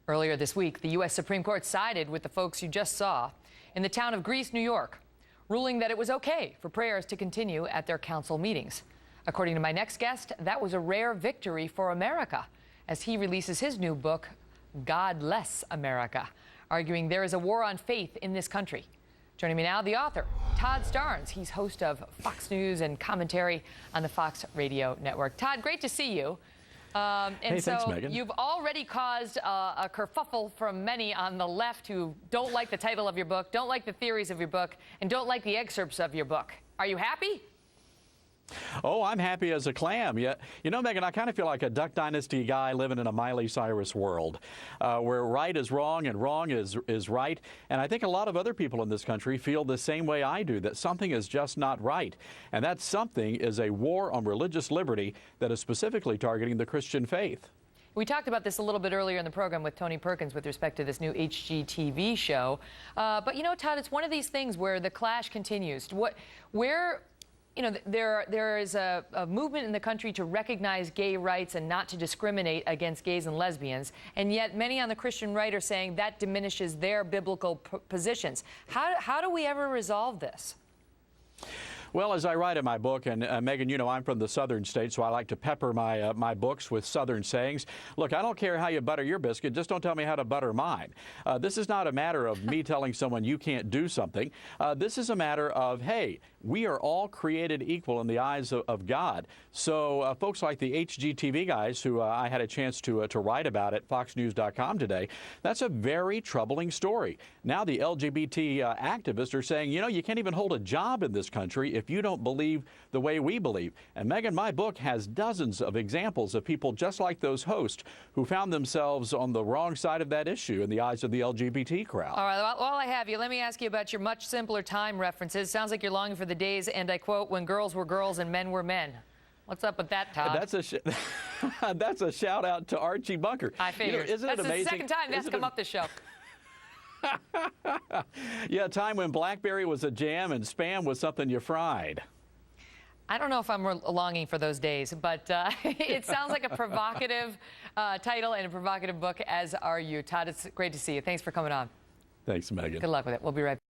Earlier this week, the U.S. Supreme Court sided with the folks you just saw in the town of Greece, New York, ruling that it was okay for prayers to continue at their council meetings. According to my next guest, that was a rare victory for America as he releases his new book, Godless America, arguing there is a war on faith in this country. Joining me now, the author, Todd Starnes. He's host of Fox News and commentary on the Fox Radio Network. Todd, great to see you. Hey, thanks, Megan. You've already caused a kerfuffle from many on the left who don't like the title of your book, don't like the theories of your book, and don't like the excerpts of your book. Are you happy? Oh, I'm happy as a clam. Yeah, you know, Megan, I kind of feel like a Duck Dynasty guy living in a Miley Cyrus world, where right is wrong and wrong is right. And I think a lot of other people in this country feel the same way I do, that something is just not right. And that something is a war on religious liberty that is specifically targeting the Christian faith. We talked about this a little bit earlier in the program with Tony Perkins with respect to this new HGTV show. But, you know, Todd, it's one of these things where the clash continues. You know, there is a movement in the country to recognize gay rights and not to discriminate against gays and lesbians, and yet many on the Christian right are saying that diminishes their biblical positions. How do we ever resolve this? Well, as I write in my book, and Megan, you know, I'm from the southern states, so I like to pepper my books with southern sayings. Look, I don't care how you butter your biscuit, just don't tell me how to butter mine. This is not a matter of me telling someone you can't do something. This is a matter of, hey, we are all created equal in the eyes of God. So folks like the HGTV guys, who I had a chance to write about at foxnews.com today, that's a very troubling story. Now the LGBT activists are saying, you know, you can't even hold a job in this country if you don't believe the way we believe. And Megan, my book has dozens of examples of people just like those hosts who found themselves on the wrong side of that issue in the eyes of the LGBT crowd. All right, while I have you, let me ask you about your much simpler time references. Sounds like you're longing for the days, and I quote, when girls were girls and men were men. What's up with that, Todd? That's a shout out to Archie Bunker. I figured. You know, isn't it amazing? That's the second time that's come up this show. Yeah, a time when BlackBerry was a jam and Spam was something you fried. I don't know if I'm longing for those days, but it sounds like a provocative title and a provocative book, as are you. Todd, it's great to see you. Thanks for coming on. Thanks, Megan. Good luck with it. We'll be right back.